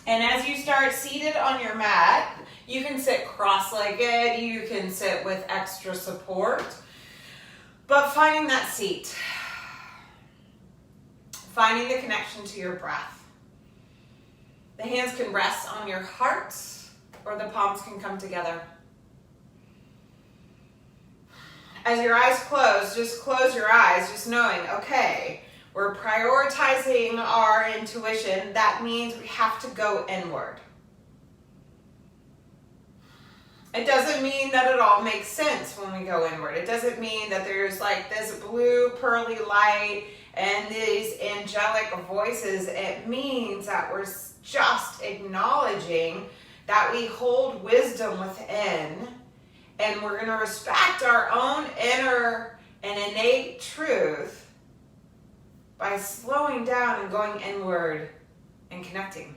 And as you start seated on your mat, you can sit cross-legged, you can sit with extra support, but finding that seat, finding the connection to your breath. The hands can rest on your heart, or the palms can come together. As your eyes close, just close your eyes, just knowing, okay, we're prioritizing our intuition. That means we have to go inward. It doesn't mean that it all makes sense when we go inward. It doesn't mean that there's like this blue pearly light and these angelic voices. It means that we're just acknowledging that we hold wisdom within, and we're going to respect our own inner and innate truth by slowing down and going inward and connecting.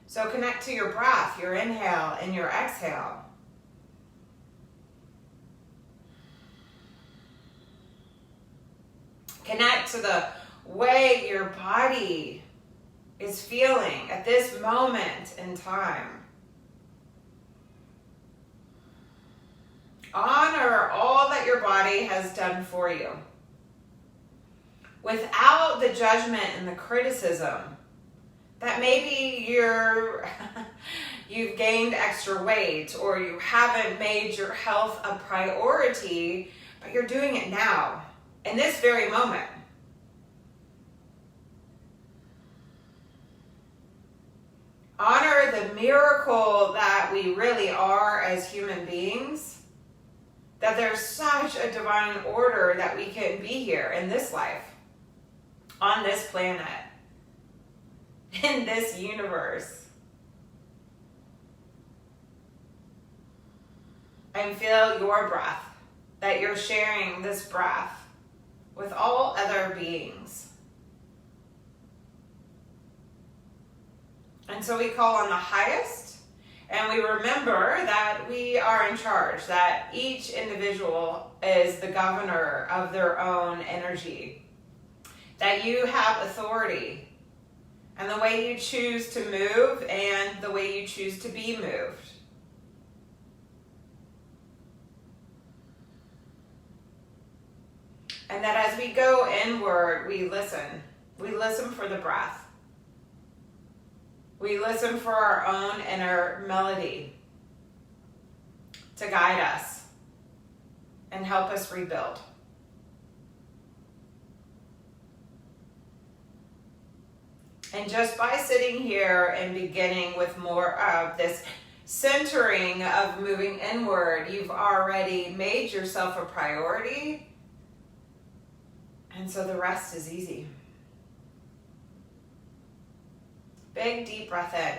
So connect to your breath, your inhale and your exhale. Connect to the way your body is feeling at this moment in time. Honor all that your body has done for you, without the judgment and the criticism that maybe you've gained extra weight, or you haven't made your health a priority, but you're doing it now, in this very moment. Honor the miracle that we really are as human beings, that there's such a divine order that we can be here in this life, on this planet, in this universe. And feel your breath, that you're sharing this breath with all other beings. And so we call on the highest, and we remember that we are in charge, that each individual is the governor of their own energy, that you have authority, and the way you choose to move and the way you choose to be moved. And that as we go inward, we listen. We listen for the breath. We listen for our own inner melody to guide us and help us rebuild. And just by sitting here and beginning with more of this centering of moving inward, you've already made yourself a priority. And so the rest is easy. Big, deep breath in.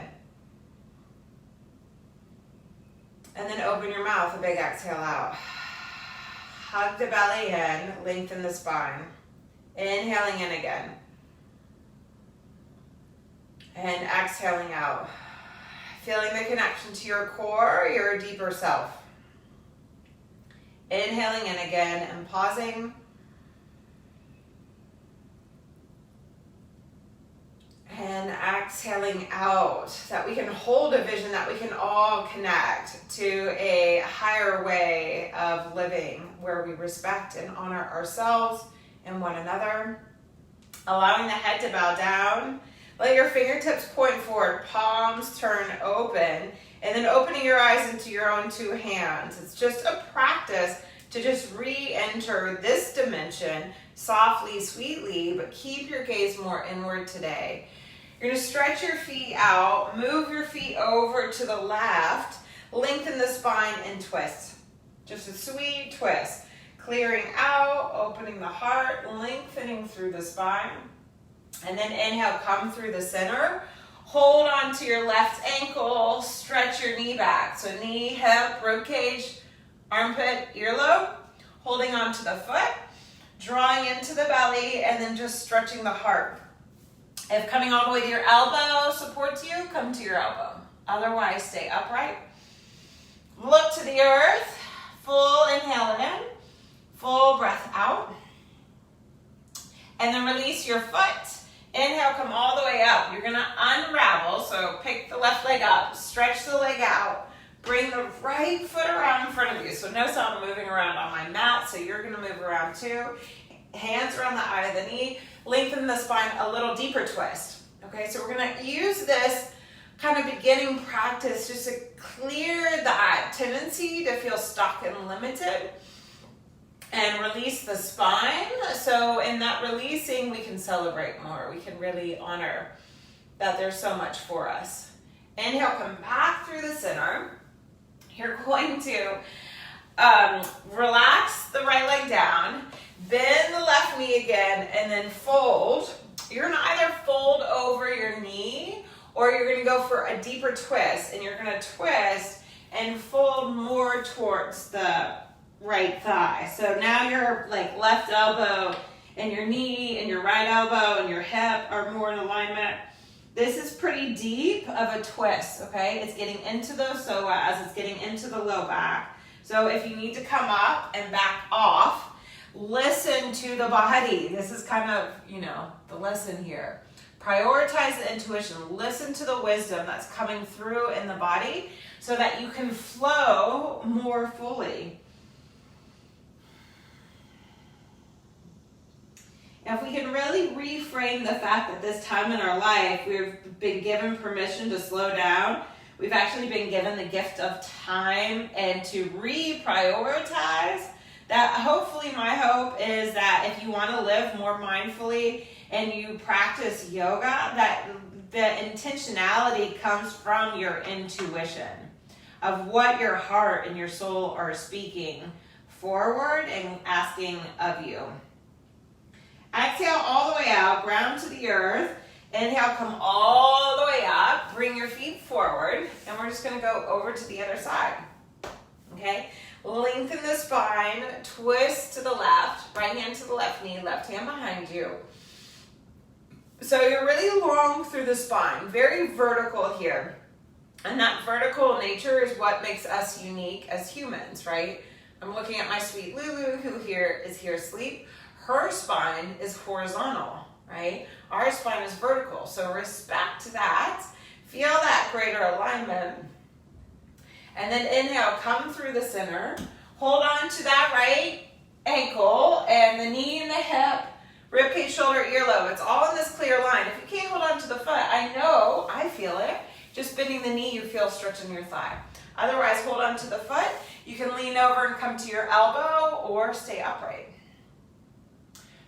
And then open your mouth, a big exhale out. Hug the belly in, lengthen the spine. Inhaling in again. And exhaling out. Feeling the connection to your core, your deeper self. Inhaling in again and pausing. And exhaling out, that we can hold a vision, that we can all connect to a higher way of living where we respect and honor ourselves and one another. Allowing the head to bow down. Let your fingertips point forward, palms turn open, and then opening your eyes into your own two hands. It's just a practice to just re-enter this dimension softly, sweetly, but keep your gaze more inward today. You're going to stretch your feet out, move your feet over to the left, lengthen the spine and twist. Just a sweet twist. Clearing out, opening the heart, lengthening through the spine. And then inhale, come through the center. Hold on to your left ankle, stretch your knee back. So knee, hip, rib cage, armpit, earlobe. Holding on to the foot, drawing into the belly, and then just stretching the heart. If coming all the way to your elbow supports you, come to your elbow. Otherwise, stay upright. Look to the earth. Full inhale in. Full breath out. And then release your foot. Inhale, come all the way up. You're gonna unravel, so pick the left leg up, stretch the leg out, bring the right foot around in front of you. So notice I'm moving around on my mat, so you're gonna move around too. Hands around the eye of the knee, lengthen the spine, a little deeper twist. Okay, so we're gonna use this kind of beginning practice just to clear that tendency to feel stuck and limited and release the spine. So in that releasing, we can celebrate more. We can really honor that there's so much for us. Inhale, come back through the center. You're going to relax the right leg down, bend the left knee again, and then fold. You're gonna either fold over your knee or you're gonna go for a deeper twist, and you're gonna twist and fold more towards the right thigh. So now your like left elbow and your knee and your right elbow and your hip are more in alignment. This is pretty deep of a twist, okay? It's getting into those psoas, it's getting into the low back. So if you need to come up and back off, listen to the body. This is kind of, the lesson here. Prioritize the intuition. Listen to the wisdom that's coming through in the body so that you can flow more fully. If we can really reframe the fact that this time in our life we've been given permission to slow down, we've actually been given the gift of time and to reprioritize, that hopefully my hope is that if you want to live more mindfully and you practice yoga, that the intentionality comes from your intuition of what your heart and your soul are speaking forward and asking of you. Exhale all the way out, ground to the earth. Inhale, come all the way up. Bring your feet forward, and we're just gonna go over to the other side, okay? Lengthen the spine, twist to the left, right hand to the left knee, left hand behind you. So you're really long through the spine, very vertical here. And that vertical nature is what makes us unique as humans, right? I'm looking at my sweet Lulu, who is here asleep. Her spine is horizontal, right? Our spine is vertical. So respect that. Feel that greater alignment. And then inhale, come through the center. Hold on to that right ankle and the knee and the hip, ribcage, shoulder, earlobe. It's all in this clear line. If you can't hold on to the foot, I feel it. Just bending the knee, you feel stretching your thigh. Otherwise, hold on to the foot. You can lean over and come to your elbow or stay upright.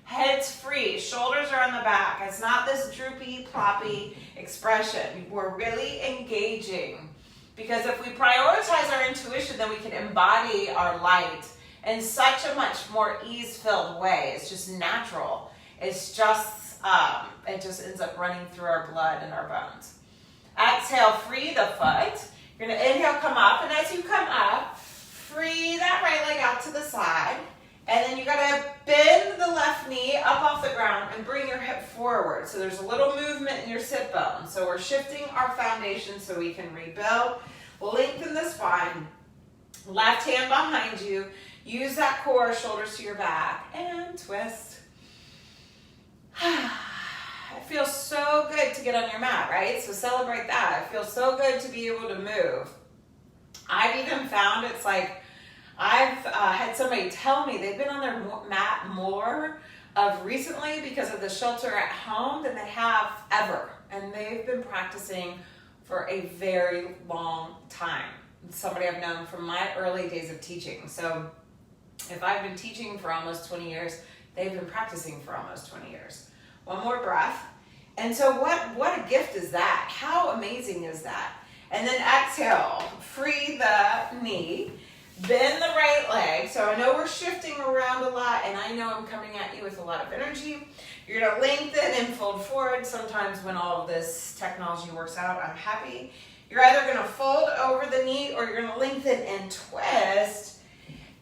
Head's free, shoulders are on the back. It's not this droopy, ploppy expression. We're really engaging. Because if we prioritize our intuition, then we can embody our light in such a much more ease-filled way. It's just natural. It's just, it just ends up running through our blood and our bones. Exhale, free the foot. You're gonna inhale, come up, and as you come up, free that right leg out to the side. And then you gotta bend the left knee up off the ground and bring your hip forward. So there's a little movement in your sit bone. So we're shifting our foundation so we can rebuild. Lengthen the spine. Left hand behind you. Use that core, shoulders to your back, and twist. It feels so good to get on your mat, right? So celebrate that. It feels so good to be able to move. I've even found it's like, I've had somebody tell me they've been on their mat more of recently because of the shelter at home than they have ever. And they've been practicing for a very long time. Somebody I've known from my early days of teaching. So if I've been teaching for almost 20 years, they've been practicing for almost 20 years. One more breath. And so what a gift is that? How amazing is that? And then exhale, free the knee. Bend the right leg. So I know we're shifting around a lot, and I know I'm coming at you with a lot of energy. You're gonna lengthen and fold forward. Sometimes when all of this technology works out, I'm happy. You're either gonna fold over the knee or you're gonna lengthen and twist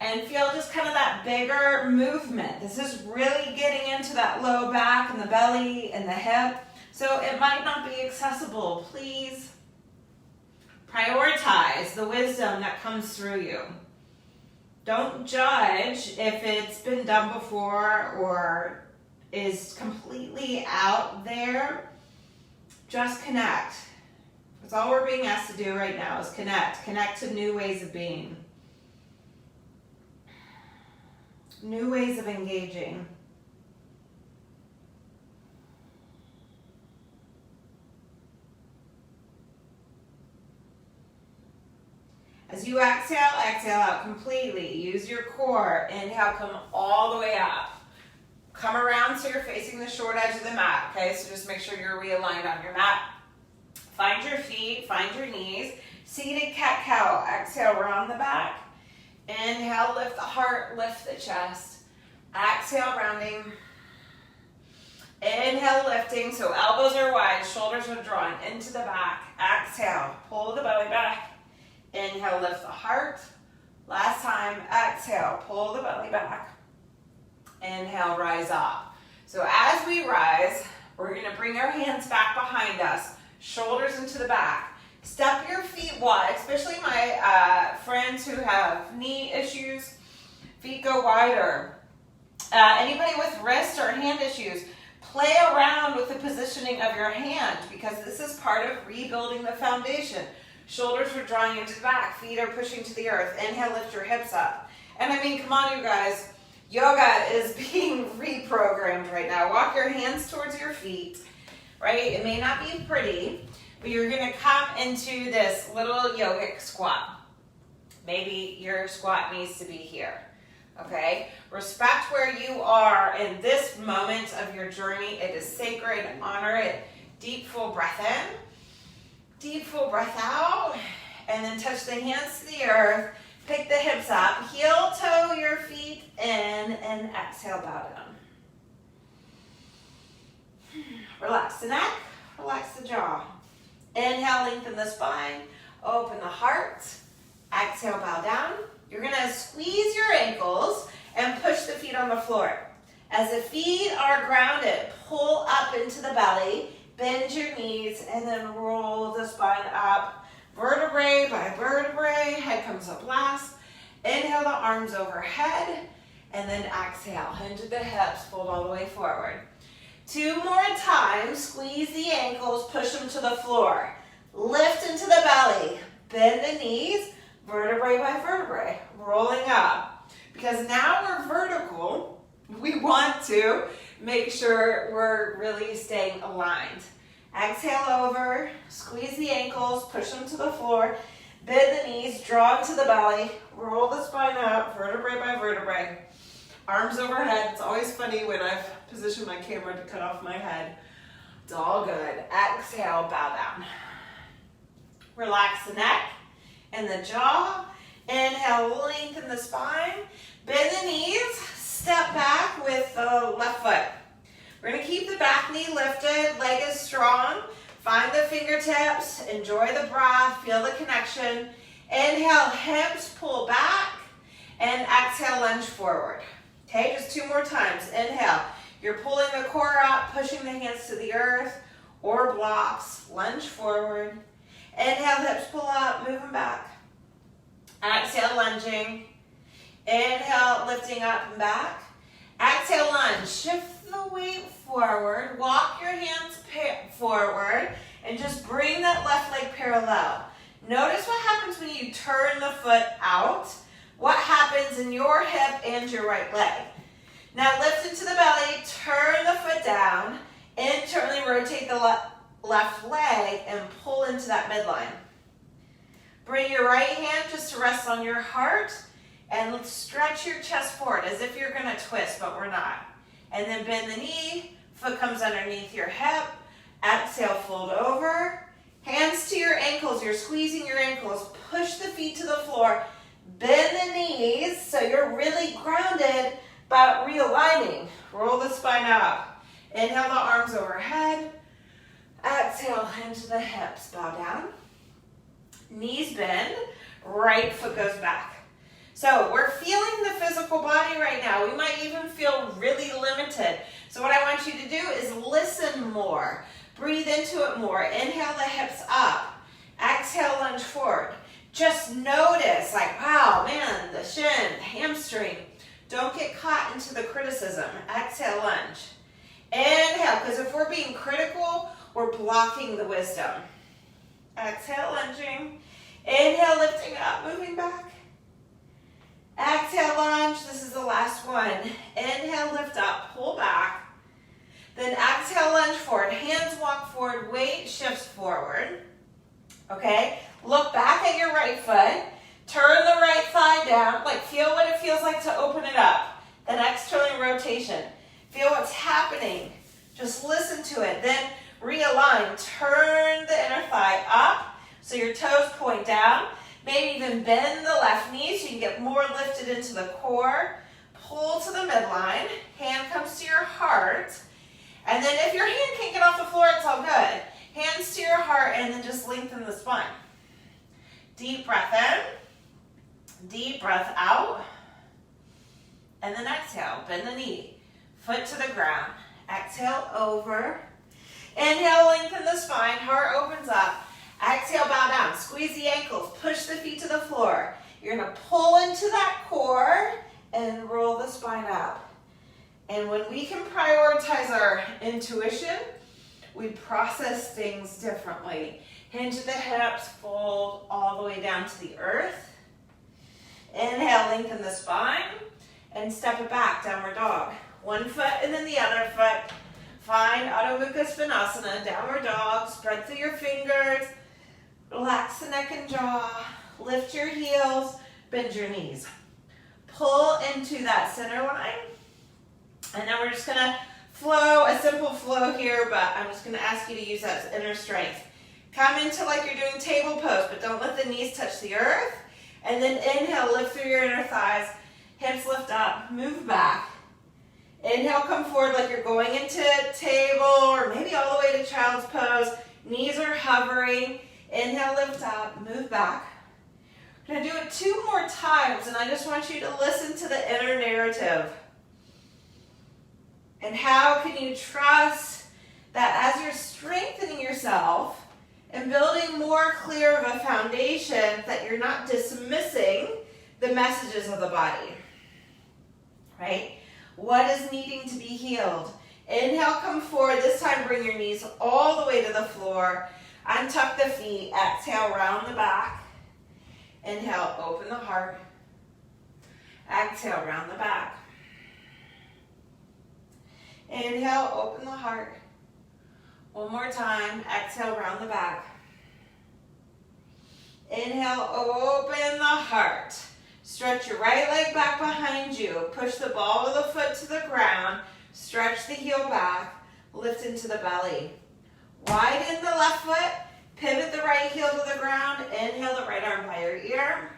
and feel just kind of that bigger movement. This is really getting into that low back and the belly and the hip. So it might not be accessible. Please prioritize the wisdom that comes through you. Don't judge if it's been done before or is completely out there, just connect. That's all we're being asked to do right now is connect. Connect to new ways of being. New ways of engaging. As you exhale, exhale out completely. Use your core. Inhale, come all the way up. Come around so you're facing the short edge of the mat, okay? So just make sure you're realigned on your mat. Find your feet, find your knees. Seated cat-cow. Exhale, round the back. Inhale, lift the heart, lift the chest. Exhale, rounding. Inhale, lifting, so elbows are wide, shoulders are drawn into the back. Exhale, pull the belly back. Inhale, lift the heart. Last time, exhale, pull the belly back. Inhale, rise up. So as we rise, we're gonna bring our hands back behind us, shoulders into the back. Step your feet wide, especially my friends who have knee issues, feet go wider. Anybody with wrist or hand issues, play around with the positioning of your hand because this is part of rebuilding the foundation. Shoulders are drawing into the back, feet are pushing to the earth. Inhale, lift your hips up. And I mean, come on, you guys. Yoga is being reprogrammed right now. Walk your hands towards your feet, right? It may not be pretty, but you're gonna come into this little yogic squat. Maybe your squat needs to be here, okay? Respect where you are in this moment of your journey. It is sacred, honor it. Deep, full breath in. Deep, full breath out, and then touch the hands to the earth, pick the hips up, heel toe your feet in, and exhale, bow down. Relax the neck, relax the jaw. Inhale, lengthen the spine, open the heart, exhale, bow down. You're gonna squeeze your ankles and push the feet on the floor. As the feet are grounded, pull up into the belly, bend your knees, and then roll the spine up, vertebrae by vertebrae. Head comes up last. Inhale the arms overhead, and then exhale. Hinge at the hips, fold all the way forward. 2 more times, squeeze the ankles, push them to the floor. Lift into the belly, bend the knees, vertebrae by vertebrae, rolling up. Because now we're vertical, we want to make sure we're really staying aligned. Exhale over, squeeze the ankles, push them to the floor, bend the knees, draw into the belly, roll the spine up, vertebrae by vertebrae. Arms overhead. It's always funny when I've positioned my camera to cut off my head. It's all good. Exhale, bow down. Relax the neck and the jaw. Inhale, lengthen the spine. Bend the knees, step back with the left foot. We're gonna keep the back knee lifted, leg is strong. Find the fingertips, enjoy the breath, feel the connection. Inhale, hips pull back, and exhale, lunge forward. Okay, just 2 more times. Inhale, you're pulling the core up, pushing the hands to the earth or blocks, lunge forward. Inhale, hips pull up, move them back. Exhale, lunging. Inhale, lifting up and back. Exhale, lunge. Shift the weight forward. Walk your hands forward and just bring that left leg parallel. Notice what happens when you turn the foot out. What happens in your hip and your right leg. Now lift into the belly, turn the foot down, internally rotate the left leg and pull into that midline. Bring your right hand just to rest on your heart and let's stretch your chest forward as if you're gonna twist, but we're not. And then bend the knee, foot comes underneath your hip, exhale, fold over. Hands to your ankles, you're squeezing your ankles, push the feet to the floor, bend the knees so you're really grounded, but realigning. Roll the spine up. Inhale the arms overhead. Exhale, hinge the hips, bow down. Knees bend, right foot goes back. So we're feeling the physical body right now. We might even feel really limited. So what I want you to do is listen more. Breathe into it more. Inhale the hips up. Exhale, lunge forward. Just notice, like, wow, man, the shin, the hamstring. Don't get caught into the criticism. Exhale, lunge. Inhale, because if we're being critical, we're blocking the wisdom. Exhale, lunging. Inhale, lifting up, moving back. Exhale, lunge. This is the last one. Inhale, lift up, pull back. Then exhale, lunge forward. Hands walk forward, weight shifts forward. Okay? Look back at your right foot. Turn the right thigh down. Like, feel what it feels like to open it up. Then external rotation. Feel what's happening. Just listen to it. Then realign. Turn the inner thigh up so your toes point down. Maybe even bend the left knee so you can get more lifted into the core. Pull to the midline. Hand comes to your heart. And then if your hand can't get off the floor, it's all good. Hands to your heart and then just lengthen the spine. Deep breath in. Deep breath out. And then exhale. Bend the knee. Foot to the ground. Exhale over. Inhale, lengthen the spine. Heart opens up. Exhale, bow down. Squeeze the ankles. Push the feet to the floor. You're going to pull into that core and roll the spine up. And when we can prioritize our intuition, we process things differently. Hinge the hips, fold all the way down to the earth. Inhale, lengthen the spine, and step it back, downward dog. One foot and then the other foot. Find Adho Mukha Svanasana, downward dog. Spread through your fingers. Relax the neck and jaw. Lift your heels, bend your knees. Pull into that center line. And now we're just gonna flow, a simple flow here, but I'm just gonna ask you to use that inner strength. Come into like you're doing table pose, but don't let the knees touch the earth. And then inhale, lift through your inner thighs. Hips lift up, move back. Inhale, come forward like you're going into table or maybe all the way to child's pose. Knees are hovering. Inhale, lift up, move back. We're gonna do it 2 more times, and I just want you to listen to the inner narrative. And how can you trust that as you're strengthening yourself and building more clear of a foundation, that you're not dismissing the messages of the body, right? What is needing to be healed? Inhale, come forward. This time, bring your knees all the way to the floor. Untuck the feet. Exhale, round the back. Inhale, open the heart. Exhale, round the back. Inhale, open the heart. One more time. Exhale, round the back. Inhale, open the heart. Stretch your right leg back behind you. Push the ball of the foot to the ground. Stretch the heel back. Lift into the belly. Widen the left foot. Pivot the right heel to the ground. Inhale the right arm by your ear.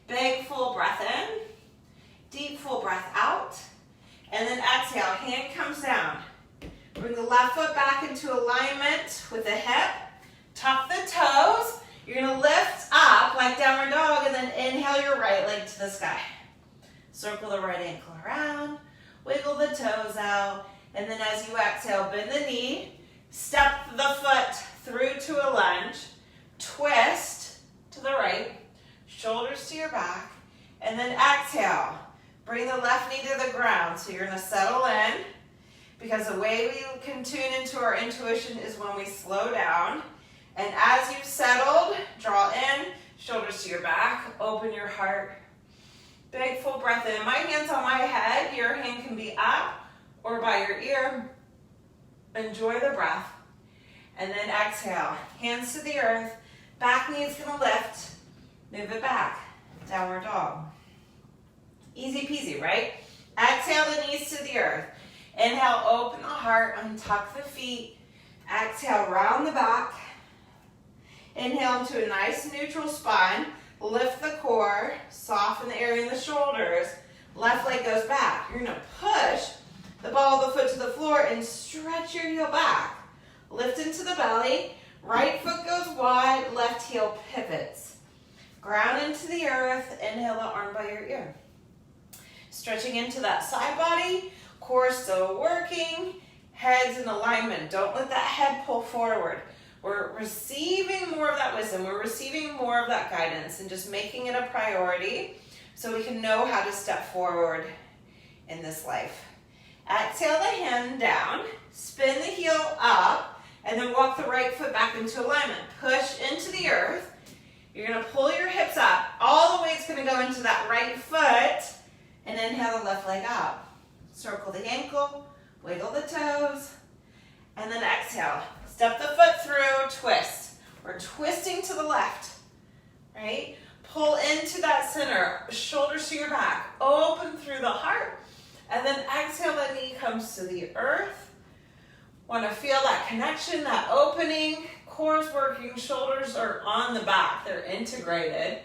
Big full breath in. Deep full breath out. And then exhale, hand comes down. Bring the left foot back into alignment with the hip. Tuck the toes. You're gonna lift up like downward dog and then inhale your right leg to the sky. Circle the right ankle around. Wiggle the toes out. And then as you exhale, bend the knee. Step the foot through to a lunge. Twist to the right. Shoulders to your back. And then exhale. Bring the left knee to the ground. So you're going to settle in, because the way we can tune into our intuition is when we slow down. And as you've settled, draw in, shoulders to your back, open your heart. Big full breath in. My hand's on my head. Your hand can be up or by your ear. Enjoy the breath. And then exhale. Hands to the earth. Back knee is going to lift. Move it back. Downward dog. Easy peasy, right? Exhale the knees to the earth. Inhale, open the heart, untuck the feet. Exhale, round the back. Inhale into a nice neutral spine. Lift the core, soften the area in the shoulders. Left leg goes back. You're gonna push the ball of the foot to the floor and stretch your heel back. Lift into the belly. Right foot goes wide, left heel pivots. Ground into the earth. Inhale the arm by your ear. Stretching into that side body. Core still working. Head's in alignment. Don't let that head pull forward. We're receiving more of that wisdom. We're receiving more of that guidance and just making it a priority so we can know how to step forward in this life. Exhale the hand down, spin the heel up, and then walk the right foot back into alignment. Push into the earth. You're gonna pull your hips up. All the weight's gonna go into that right foot, and inhale the left leg up. Circle the ankle, wiggle the toes, and then exhale. Step the foot through, twist. We're twisting to the left, right? Pull into that center, shoulders to your back, open through the heart, and then exhale, the knee comes to the earth. Want to feel that connection, that opening. Core's working, shoulders are on the back, they're integrated.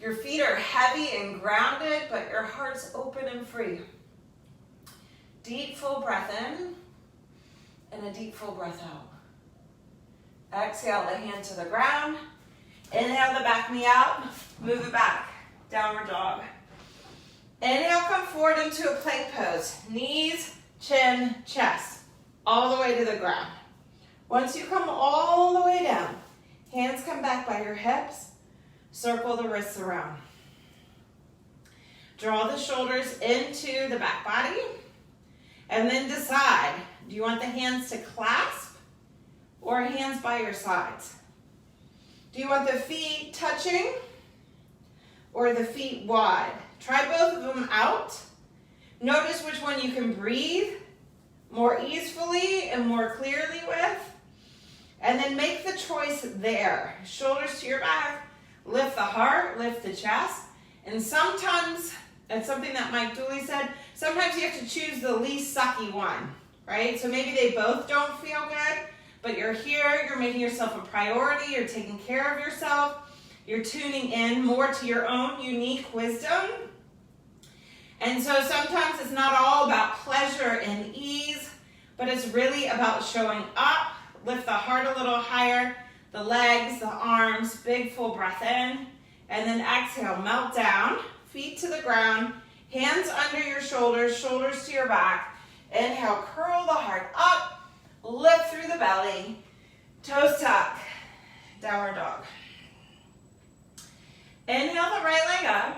Your feet are heavy and grounded, but your heart's open and free. Deep, full breath in, and a deep, full breath out. Exhale the hand to the ground. Inhale the back knee out, move it back, downward dog. Inhale, come forward into a plank pose. Knees, chin, chest, all the way to the ground. Once you come all the way down, hands come back by your hips, circle the wrists around. Draw the shoulders into the back body, and then decide, do you want the hands to clasp or hands by your sides? Do you want the feet touching or the feet wide? Try both of them out. Notice which one you can breathe more easily and more clearly with. And then make the choice there. Shoulders to your back, lift the heart, lift the chest. And sometimes, it's something that Mike Dooley said, sometimes you have to choose the least sucky one, right? So maybe they both don't feel good, but you're here, you're making yourself a priority, you're taking care of yourself, you're tuning in more to your own unique wisdom. And so sometimes it's not all about pleasure and ease, but it's really about showing up. Lift the heart a little higher, the legs, the arms, big full breath in, and then exhale, melt down, feet to the ground, hands under your shoulders, shoulders to your back. Inhale, curl the heart up, lift through the belly, toes tuck, downward dog. Inhale the right leg up,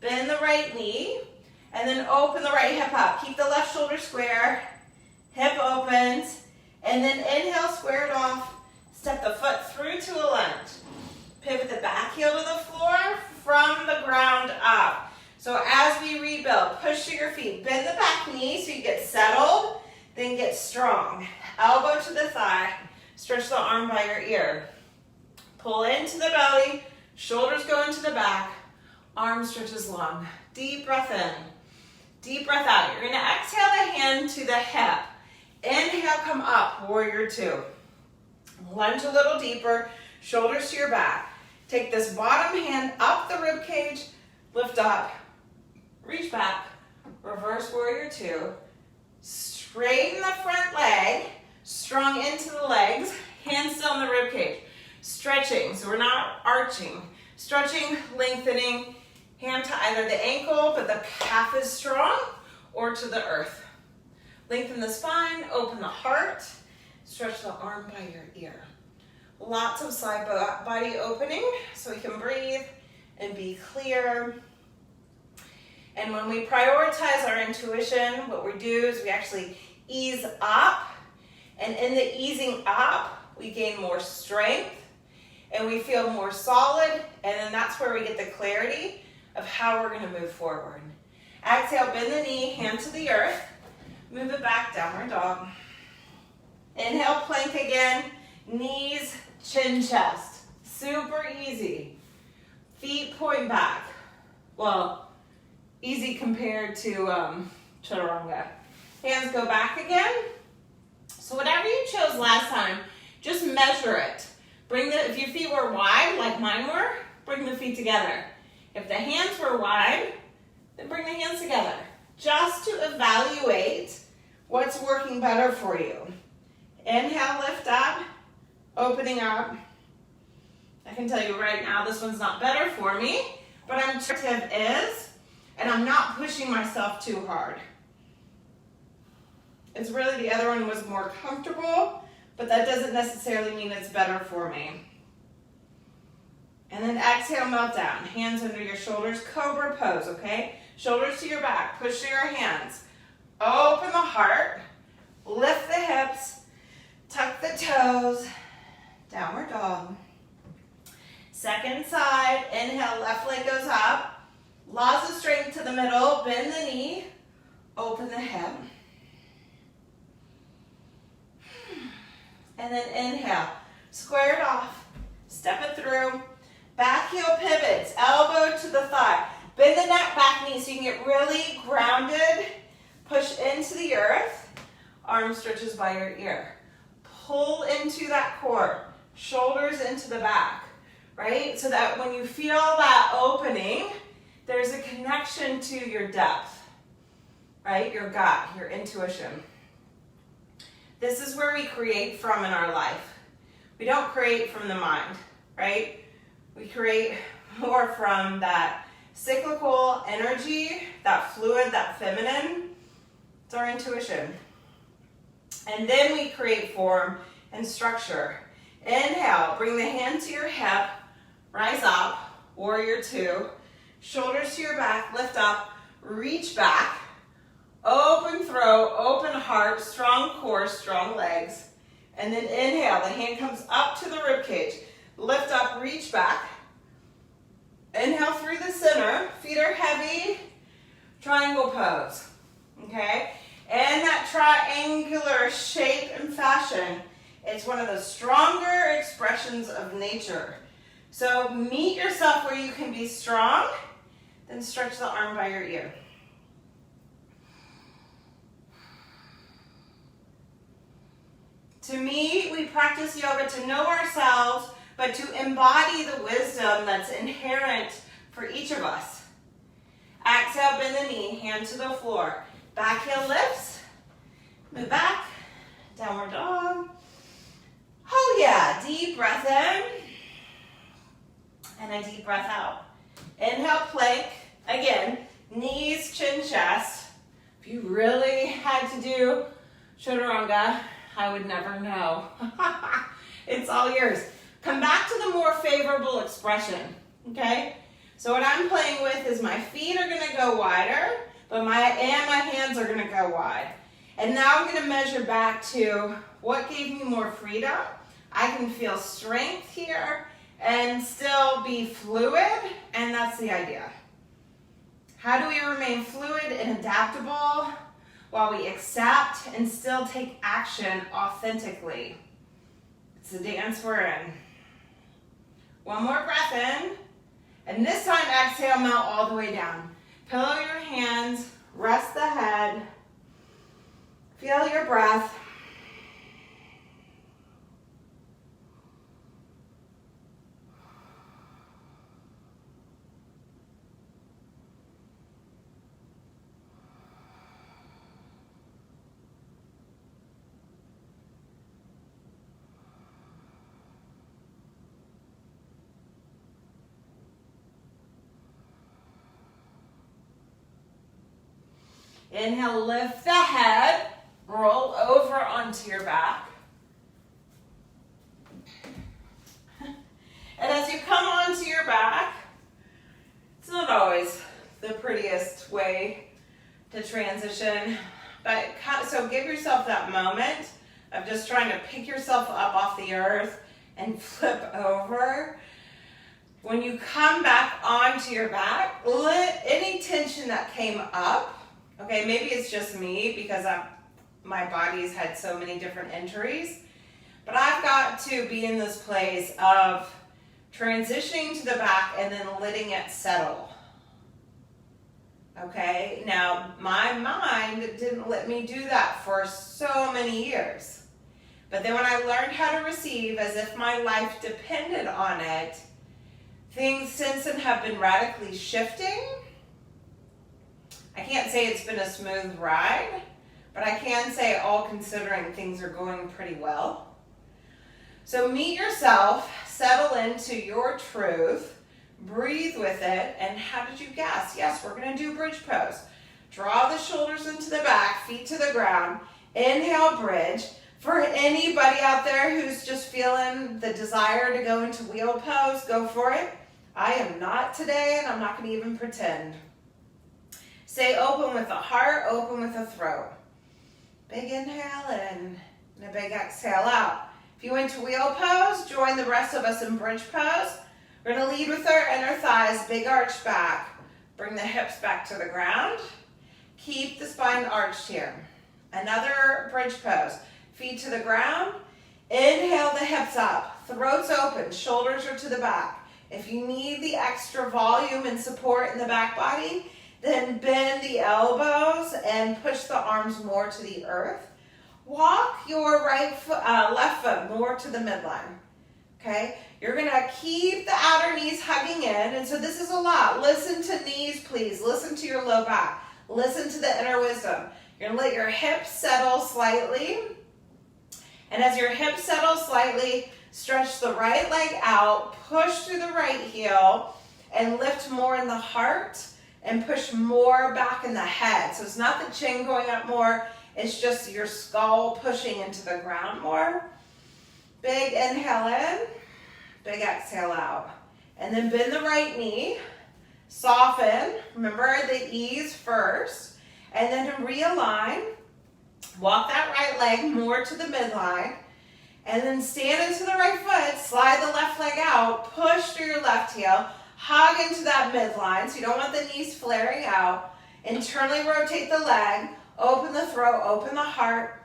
bend the right knee, and then open the right hip up. Keep the left shoulder square, hip opens, and then inhale, square it off, step the foot through to a lunge. Pivot the back heel to the floor from the ground up. So as we rebuild, push to your feet, bend the back knee so you get settled, then get strong. Elbow to the thigh, stretch the arm by your ear. Pull into the belly, shoulders go into the back, arm stretches long. Deep breath in, deep breath out. You're gonna exhale the hand to the hip. Inhale, come up, warrior two. Lunge a little deeper, shoulders to your back. Take this bottom hand up the rib cage, lift up, reach back, reverse warrior two. Straighten the front leg, strong into the legs, hands still in the rib cage. Stretching, so we're not arching. Stretching, lengthening, hand to either the ankle, but the calf is strong, or to the earth. Lengthen the spine, open the heart, stretch the arm by your ear. Lots of side body opening so we can breathe and be clear. And when we prioritize our intuition, what we do is we actually ease up. And in the easing up, we gain more strength and we feel more solid. And then that's where we get the clarity of how we're going to move forward. Exhale, bend the knee, hand to the earth. Move it back, downward dog. Inhale, plank again. Knees, chin, chest. Super easy. Feet point back. Well, easy compared to chaturanga. Hands go back again. So whatever you chose last time, just measure it. If your feet were wide, like mine were, bring the feet together. If the hands were wide, then bring the hands together. Just to evaluate what's working better for you. Inhale, lift up, opening up. I can tell you right now, this one's not better for me, but I'm intuitive is, and I'm not pushing myself too hard. It's really the other one was more comfortable, but that doesn't necessarily mean it's better for me. And then exhale, melt down. Hands under your shoulders, cobra pose, okay? Shoulders to your back, push to your hands. Open the heart, lift the hips, tuck the toes, downward dog. Second side, inhale, left leg goes up. Lots of strength to the middle, bend the knee, open the hip. And then inhale, square it off, step it through. Back heel pivots, elbow to the thigh. Bend the neck, back knee so you can get really grounded. Push into the earth, arm stretches by your ear. Pull into that core, shoulders into the back, right? So that when you feel that opening, there's a connection to your depth, right? Your gut, your intuition. This is where we create from in our life. We don't create from the mind, right? We create more from that cyclical energy, that fluid, that feminine. It's our intuition. And then we create form and structure. Inhale, bring the hand to your hip, rise up, warrior two. Shoulders to your back, lift up, reach back. Open throat, open heart, strong core, strong legs. And then inhale, the hand comes up to the rib cage. Lift up, reach back. Inhale through the center, feet are heavy, triangle pose, okay? And that triangular shape and fashion, it's one of the stronger expressions of nature. So meet yourself where you can be strong, then stretch the arm by your ear. To me, we practice yoga to know ourselves, but to embody the wisdom that's inherent for each of us. Exhale, bend the knee, hand to the floor. Back heel lifts, move back, downward dog. Oh yeah, deep breath in, and a deep breath out. Inhale, plank. Again, knees, chin, chest. If you really had to do chaturanga, I would never know. It's all yours. Come back to the more favorable expression, okay? So what I'm playing with is my feet are gonna go wider, but my hands are gonna go wide. And now I'm gonna measure back to what gave me more freedom. I can feel strength here and still be fluid, and that's the idea. How do we remain fluid and adaptable while we accept and still take action authentically? It's the dance we're in. One more breath in, and this time exhale, melt all the way down. Pillow your hands, rest the head, feel your breath. Inhale, lift the head, roll over onto your back. And as you come onto your back, it's not always the prettiest way to transition, but so give yourself that moment of just trying to pick yourself up off the earth and flip over. When you come back onto your back, let any tension that came up. Okay, maybe it's just me because my body's had so many different entries, but I've got to be in this place of transitioning to the back and then letting it settle. Okay, now my mind didn't let me do that for so many years, but then when I learned how to receive as if my life depended on it, things since then have been radically shifting. I can't say it's been a smooth ride, but I can say all considering things are going pretty well. So meet yourself, settle into your truth, breathe with it, and how did you guess? Yes, we're gonna do bridge pose. Draw the shoulders into the back, feet to the ground. Inhale, bridge. For anybody out there who's just feeling the desire to go into wheel pose, go for it. I am not today, and I'm not gonna even pretend. Stay open with the heart, open with the throat. Big inhale in, and a big exhale out. If you went to wheel pose, join the rest of us in bridge pose. We're gonna lead with our inner thighs, big arch back. Bring the hips back to the ground. Keep the spine arched here. Another bridge pose. Feet to the ground. Inhale the hips up. Throats open. Shoulders are to the back. If you need the extra volume and support in the back body, then bend the elbows and push the arms more to the earth. Walk your left foot more to the midline. Okay? You're gonna keep the outer knees hugging in, and so this is a lot. Listen to knees, please. Listen to your low back. Listen to the inner wisdom. You're gonna let your hips settle slightly, and as your hips settle slightly, stretch the right leg out, push through the right heel, and lift more in the heart, and push more back in the head. So it's not the chin going up more, it's just your skull pushing into the ground more. Big inhale in, big exhale out. And then bend the right knee, soften, remember the ease first, and then to realign, walk that right leg more to the midline, and then stand into the right foot, slide the left leg out, push through your left heel, hug into that midline, so you don't want the knees flaring out. Internally rotate the leg, open the throat, open the heart.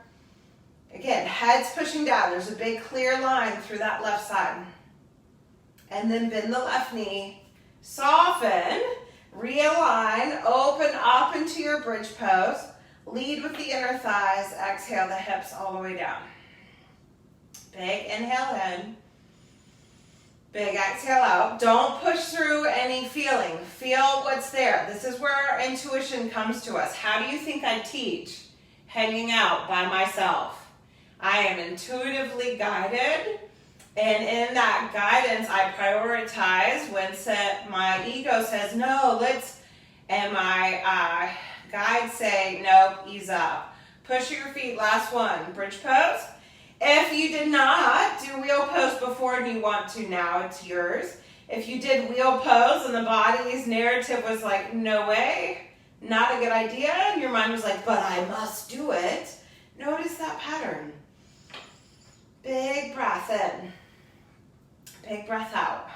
Again, head's pushing down. There's a big clear line through that left side. And then bend the left knee, soften, realign, open up into your bridge pose. Lead with the inner thighs, exhale the hips all the way down. Big inhale in. Big exhale out. Don't push through any feeling. Feel what's there. This is where our intuition comes to us. How do you think I teach? Hanging out by myself. I am intuitively guided, and in that guidance, I prioritize when my ego says, no, and my guides say, nope, ease up. Push your feet, last one, bridge pose. If you did not do wheel pose before and you want to now, it's yours. If you did wheel pose and the body's narrative was like, no way, not a good idea, and your mind was like, but I must do it, notice that pattern. Big breath in, big breath out.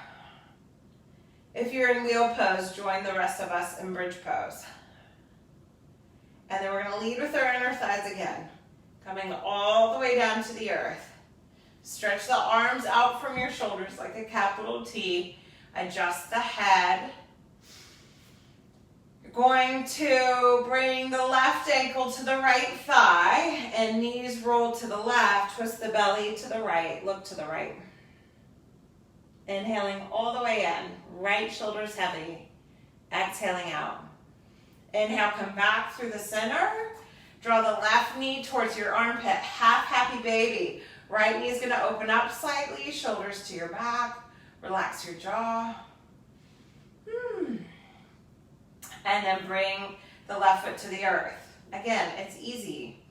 If you're in wheel pose, join the rest of us in bridge pose. And then we're going to lead with our inner thighs again. Coming all the way down to the earth. Stretch the arms out from your shoulders like a capital T. Adjust the head. You're going to bring the left ankle to the right thigh and knees roll to the left. Twist the belly to the right. Look to the right. Inhaling all the way in. Right shoulder's heavy. Exhaling out. Inhale, come back through the center. Draw the left knee towards your armpit, half happy baby. Right knee is going to open up slightly, shoulders to your back. Relax your jaw. And then bring the left foot to the earth. Again, it's easy.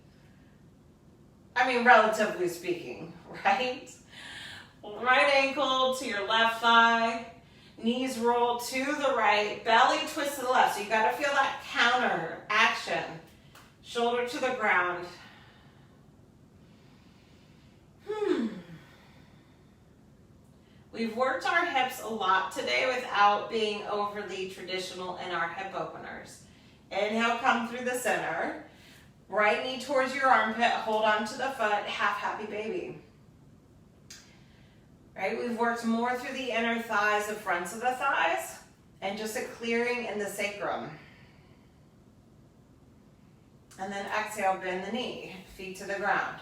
I mean, relatively speaking, right? Right ankle to your left thigh. Knees roll to the right. Belly twist to the left. So you got to feel that counter action. Shoulder to the ground. We've worked our hips a lot today without being overly traditional in our hip openers. Inhale, come through the center. Right knee towards your armpit. Hold on to the foot. Half happy baby. Right? We've worked more through the inner thighs, the fronts of the thighs, and just a clearing in the sacrum. And then exhale, bend the knee, feet to the ground.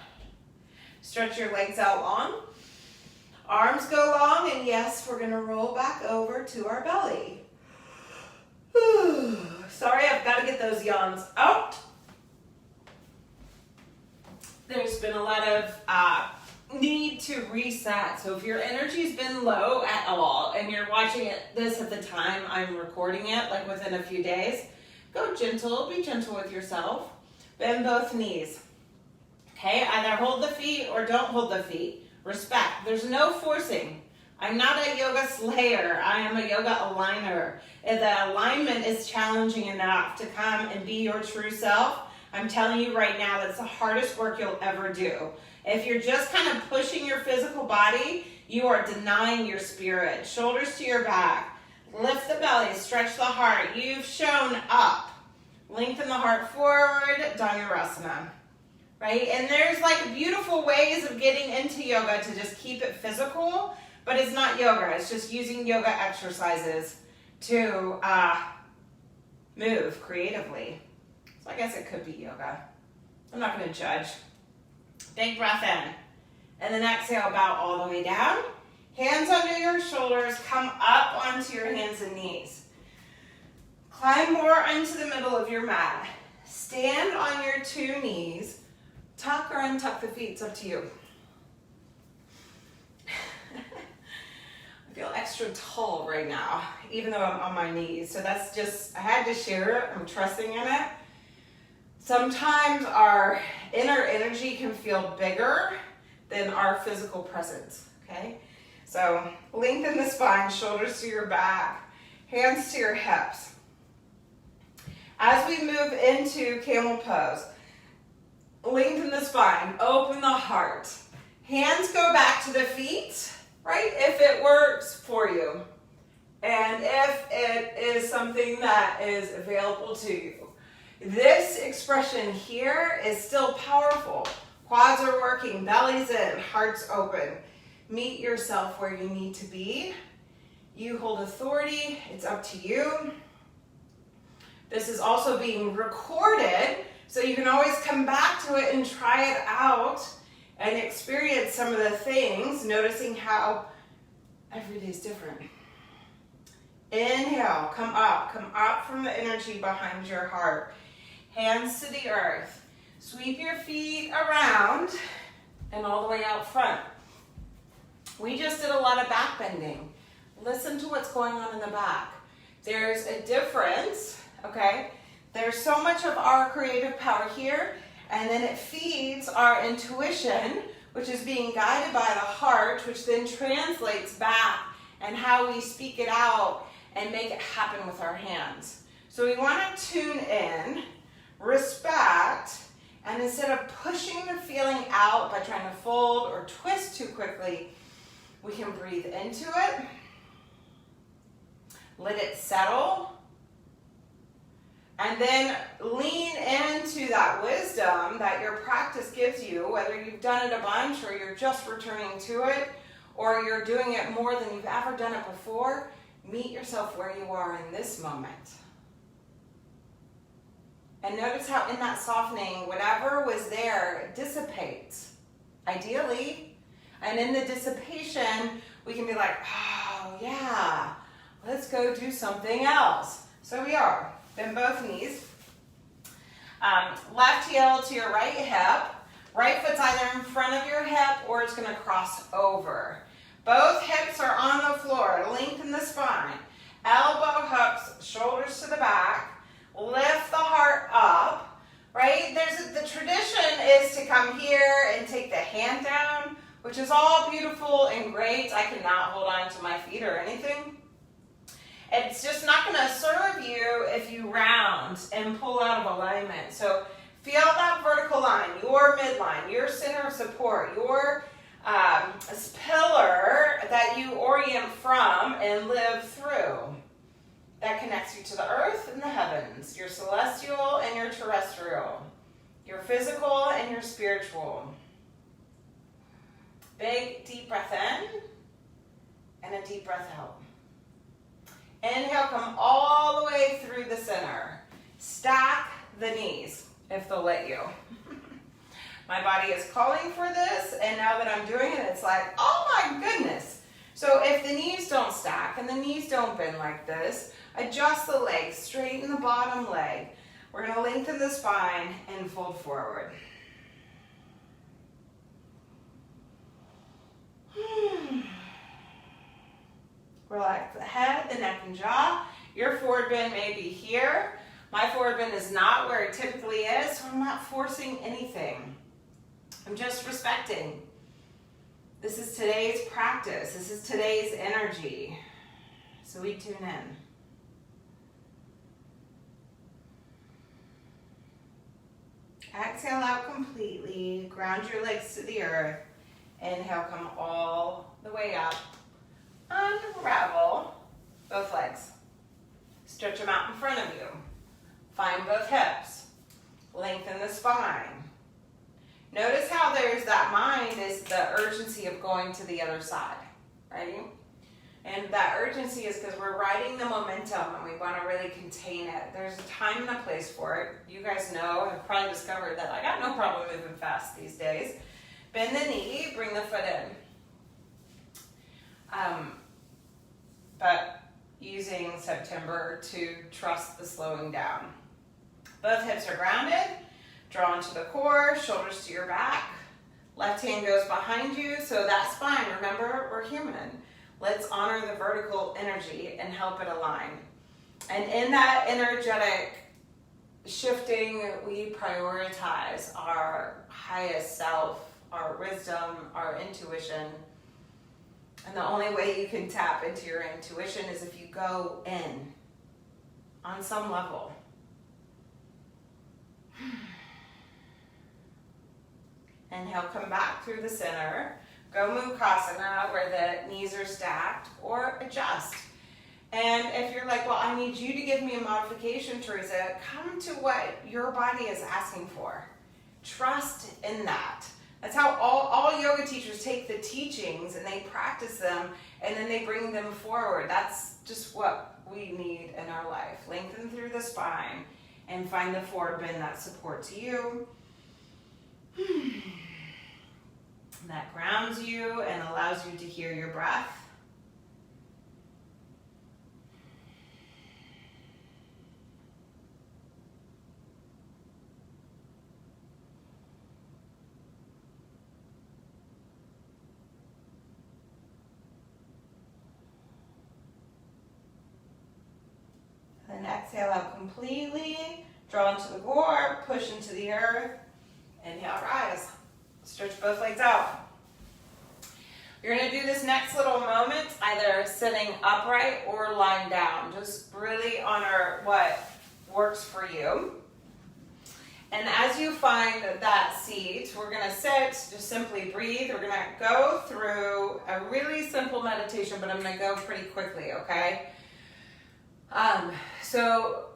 Stretch your legs out long. Arms go long, and yes, we're going to roll back over to our belly. Sorry, I've got to get those yawns out. There's been a lot of need to reset. So if your energy's been low at all, and you're watching this at the time I'm recording it, like within a few days, go gentle, be gentle with yourself. Bend both knees. Okay, either hold the feet or don't hold the feet. Respect. There's no forcing. I'm not a yoga slayer. I am a yoga aligner. If the alignment is challenging enough to come and be your true self, I'm telling you right now, that's the hardest work you'll ever do. If you're just kind of pushing your physical body, you are denying your spirit. Shoulders to your back. Lift the belly, stretch the heart. You've shown up. Lengthen the heart forward, Dhanurasana. Right? And there's like beautiful ways of getting into yoga to just keep it physical, but it's not yoga. It's just using yoga exercises to move creatively. So I guess it could be yoga. I'm not going to judge. Big breath in. And then exhale, bow all the way down. Hands under your shoulders, come up onto your hands and knees. Climb more into the middle of your mat. Stand on your two knees. Tuck or untuck the feet, it's up to you. I feel extra tall right now, even though I'm on my knees. So that's just, I had to share it. I'm trusting in it. Sometimes our inner energy can feel bigger than our physical presence, okay? So lengthen the spine, shoulders to your back, hands to your hips. As we move into camel pose, lengthen the spine, open the heart. Hands go back to the feet, right? If it works for you. And if it is something that is available to you. This expression here is still powerful. Quads are working, belly's in, heart's open. Meet yourself where you need to be. You hold authority, it's up to you. This is also being recorded, so you can always come back to it and try it out and experience some of the things, noticing how every day is different. Inhale, come up from the energy behind your heart. Hands to the earth. Sweep your feet around and all the way out front. We just did a lot of back bending. Listen to what's going on in the back. There's a difference, okay? There's so much of our creative power here, and then it feeds our intuition, which is being guided by the heart, which then translates back and how we speak it out and make it happen with our hands. So we want to tune in, respect, and instead of pushing the feeling out by trying to fold or twist too quickly, we can breathe into it, let it settle, and then lean into that wisdom that your practice gives you, whether you've done it a bunch or you're just returning to it, or you're doing it more than you've ever done it before. Meet yourself where you are in this moment. And notice how in that softening, whatever was there dissipates, ideally. And in the dissipation, we can be like, oh yeah, let's go do something else. So we are. Bend both knees. Left heel to your right hip. Right foot's either in front of your hip or it's going to cross over. Both hips are on the floor. Lengthen the spine. Elbow hooks, shoulders to the back. Lift the heart up. Right? The tradition is to come here and take the hand down, which is all beautiful and great. I cannot hold on to my feet or anything. It's just not going to serve you if you round and pull out of alignment. So feel that vertical line, your midline, your center of support, your pillar that you orient from and live through. That connects you to the earth and the heavens, your celestial and your terrestrial, your physical and your spiritual. Big, deep breath in and a deep breath out. Inhale, come all the way through the center. Stack the knees, if they'll let you. My body is calling for this, and now that I'm doing it, it's like, oh my goodness. So if the knees don't stack and the knees don't bend like this, adjust the legs, straighten the bottom leg. We're going to lengthen the spine and fold forward. Relax the head, the neck and jaw. Your forward bend may be here. My forward bend is not where it typically is, so I'm not forcing anything. I'm just respecting. This is today's practice. This is today's energy. So we tune in. Exhale out completely. Ground your legs to the earth. Inhale, come all the way up. Unravel both legs. Stretch them out in front of you. Find both hips. Lengthen the spine. Notice how there's that mind is the urgency of going to the other side, right? And that urgency is because we're riding the momentum and we want to really contain it. There's a time and a place for it. You guys know, have probably discovered that I got no problem moving fast these days. Bend the knee, bring the foot in. But using September to trust the slowing down. Both hips are grounded. Draw into the core, shoulders to your back. Left hand goes behind you. So that spine, remember, we're human. Let's honor the vertical energy and help it align. And in that energetic shifting, we prioritize our highest self, our wisdom, our intuition. And the only way you can tap into your intuition is if you go in on some level. Inhale, come back through the center. Go Mukasana, where the knees are stacked, or adjust. And if you're like, well, I need you to give me a modification, Teresa, come to what your body is asking for. Trust in that. That's how all yoga teachers take the teachings and they practice them and then they bring them forward. That's just what we need in our life. Lengthen through the spine and find the forward bend that supports you. That grounds you and allows you to hear your breath. Then exhale out completely. Draw into the core, push into the earth. Inhale, rise. Stretch both legs out. You're going to do this next little moment either sitting upright or lying down. Just really honor what works for you. And as you find that seat, we're going to sit, just simply breathe. We're going to go through a really simple meditation, but I'm going to go pretty quickly, okay? So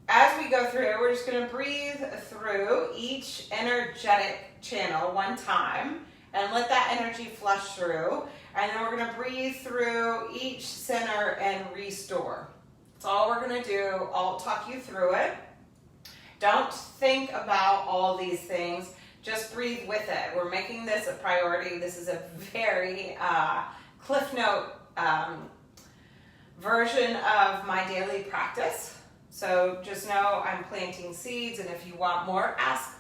as we go through, we're just going to breathe through each energetic channel one time and let that energy flush through. And then we're going to breathe through each center and restore. That's all we're going to do. I'll talk you through it. Don't think about all these things. Just breathe with it. We're making this a priority. This is a very Cliff Note version of my daily practice. So just know I'm planting seeds, and if you want more, ask.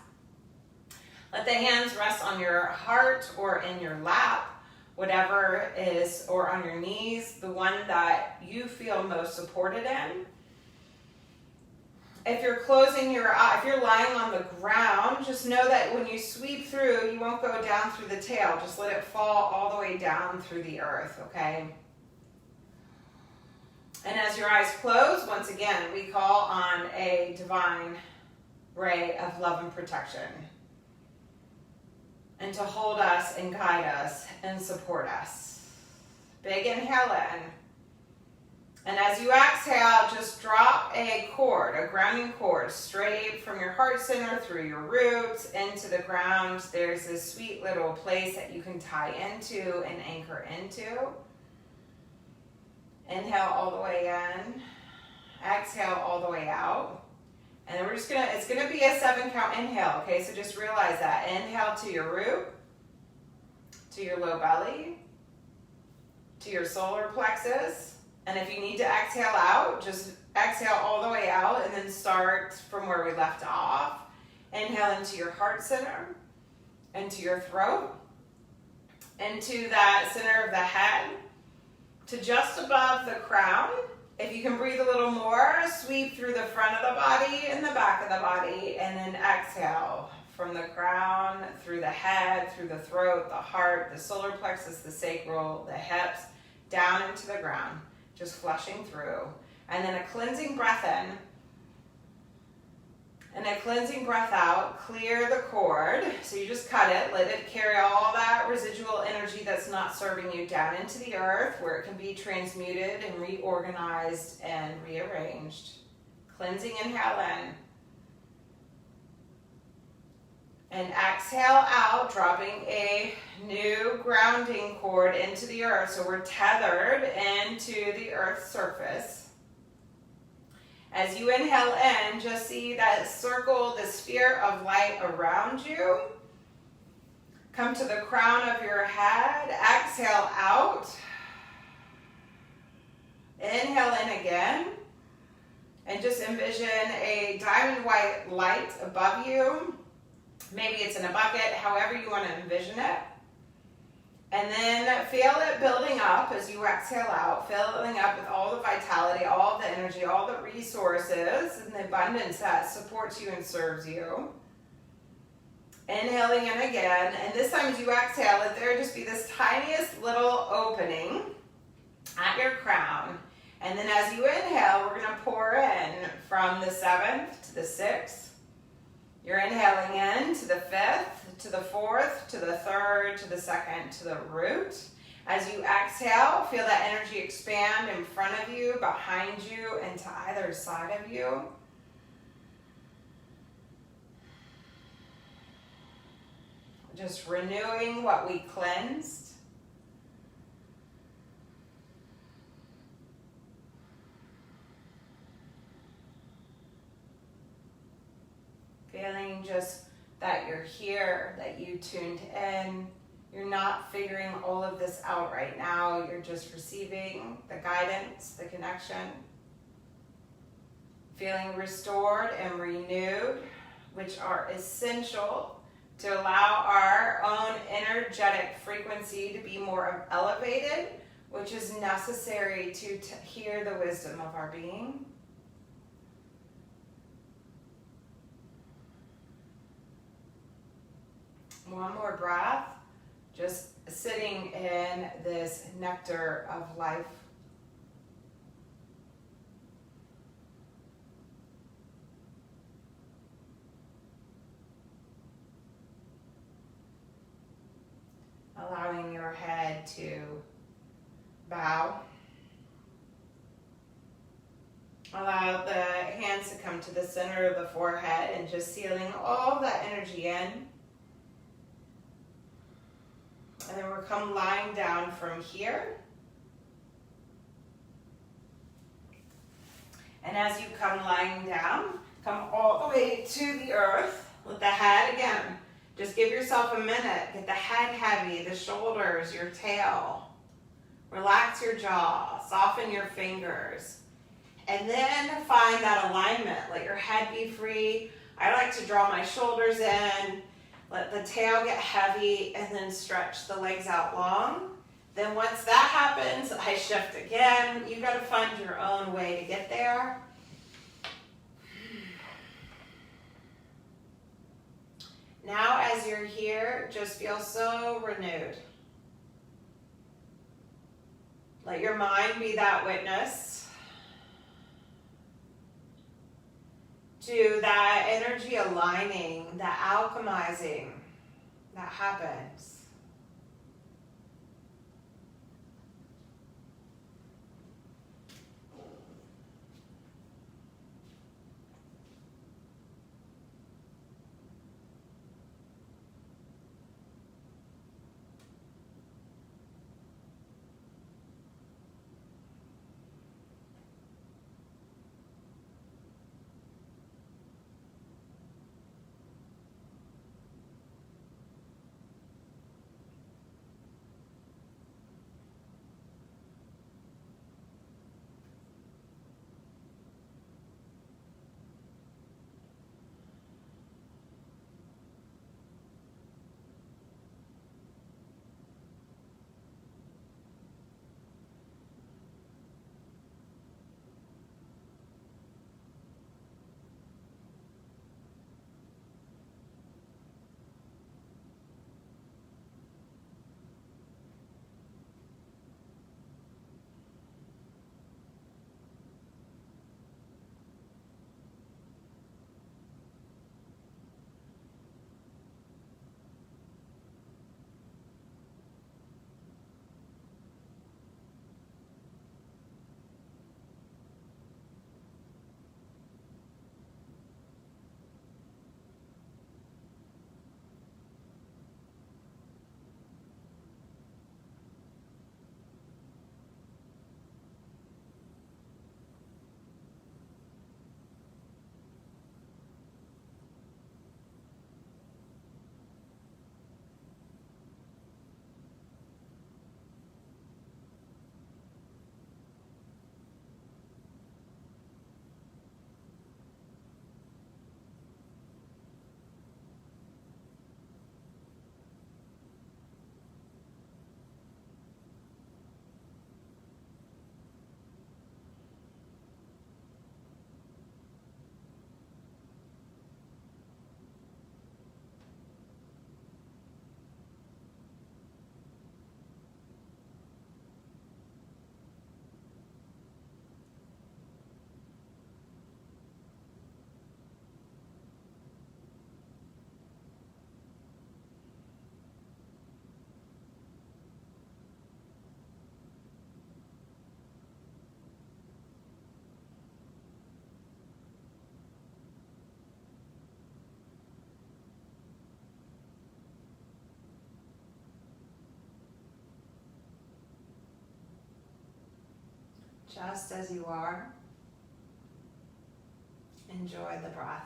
Let the hands rest on your heart or in your lap, whatever is, or on your knees, the one that you feel most supported in. If you're closing your eye, if you're lying on the ground, just know that when you sweep through, you won't go down through the tail. Just let it fall all the way down through the earth, okay? And as your eyes close, once again, we call on a divine ray of love and protection. And to hold us and guide us and support us. Big inhale in. And as you exhale, just drop a cord, a grounding cord, straight from your heart center through your roots into the ground. There's this sweet little place that you can tie into and anchor into. Inhale all the way in. Exhale all the way out. And then we're just gonna, it's gonna be a 7-count inhale, okay? So just realize that. Inhale to your root, to your low belly, to your solar plexus. And if you need to exhale out, just exhale all the way out and then start from where we left off. Inhale into your heart center, into your throat, into that center of the head, to just above the crown. If you can breathe a little more, sweep through the front of the body and the back of the body, and then exhale from the crown, through the head, through the throat, the heart, the solar plexus, the sacral, the hips, down into the ground, just flushing through. And then a cleansing breath in, and a cleansing breath out. Clear the cord. So you just cut it, let it carry all that residual energy that's not serving you down into the earth, where it can be transmuted and reorganized and rearranged. Cleansing inhale in. And exhale out, dropping a new grounding cord into the earth. So we're tethered into the earth's surface. As you inhale in, just see that circle, the sphere of light around you. Come to the crown of your head. Exhale out. Inhale in again. And just envision a diamond white light above you. Maybe it's in a bucket, however you want to envision it. And then feel it building up as you exhale out, filling up with all the vitality, all the energy, all the resources, and the abundance that supports you and serves you. Inhaling in again, and this time as you exhale, let there just be this tiniest little opening at your crown. And then as you inhale, we're going to pour in from the 7th to the 6th. You're inhaling in to the 5th, to the 4th, to the 3rd, to the 2nd, to the root. As you exhale, feel that energy expand in front of you, behind you, and to either side of you. Just renewing what we cleansed. Feeling just that you're here, that you tuned in. You're not figuring all of this out right now. You're just receiving the guidance, the connection. Feeling restored and renewed, which are essential to allow our own energetic frequency to be more elevated, which is necessary to hear the wisdom of our being. One more breath, just sitting in this nectar of life. Allowing your head to bow. Allow the hands to come to the center of the forehead and just sealing all that energy in. And then we'll come lying down from here. And as you come lying down, come all the way to the earth with the head again. Just give yourself a minute. Get the head heavy, the shoulders, your tail. Relax your jaw, soften your fingers. And then find that alignment. Let your head be free. I like to draw my shoulders in. Let the tail get heavy and then stretch the legs out long. Then once that happens, I shift again. You got to find your own way to get there. Now as you're here, just feel so renewed. Let your mind be that witness to that energy aligning, that alchemizing that happens. just as you are. Enjoy the breath.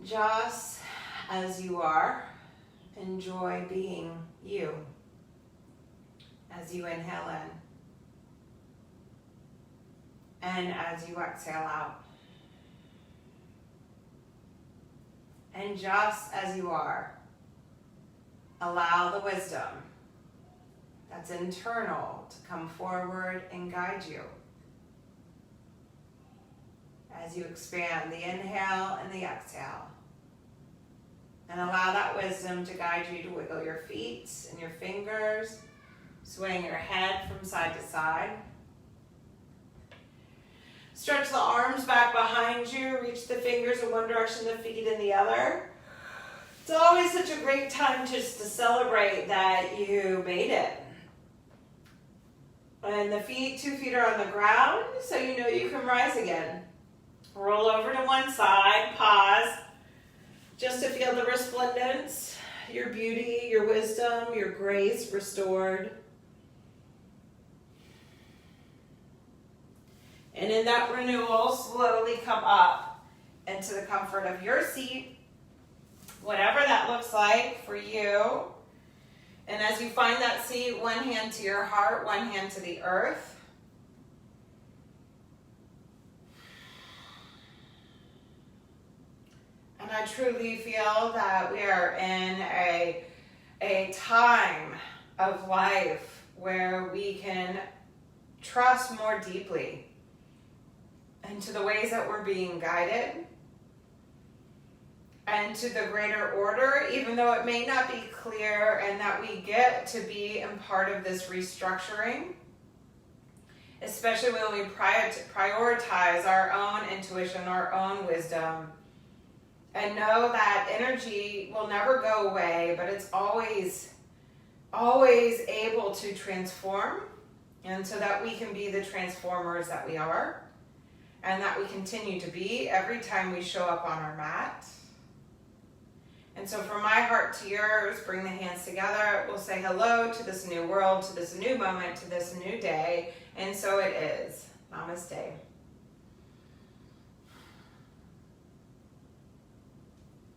Just as you are, enjoy being you as you inhale in and as you exhale out. And just as you are, allow the wisdom that's internal to come forward and guide you as you expand the inhale and the exhale. And allow that wisdom to guide you to wiggle your feet and your fingers, swaying your head from side to side. Stretch the arms back behind you, reach the fingers in one direction, the feet in the other. It's always such a great time just to celebrate that you made it. And the feet, 2 feet are on the ground, so you know you can rise again. Roll over to one side, pause, just to feel the resplendence, your beauty, your wisdom, your grace restored. And in that renewal, slowly come up into the comfort of your seat, whatever that looks like for you. And as you find that seat, one hand to your heart, one hand to the earth. And I truly feel that we are in a time of life where we can trust more deeply into the ways that we're being guided and to the greater order, even though it may not be clear, and that we get to be a part of this restructuring, especially when we prioritize our own intuition, our own wisdom, and know that energy will never go away, but it's always able to transform, and so that we can be the transformers that we are, and that we continue to be every time we show up on our mat. And so from my heart to yours, bring the hands together. We'll say hello to this new world, to this new moment, to this new day. And so it is. Namaste.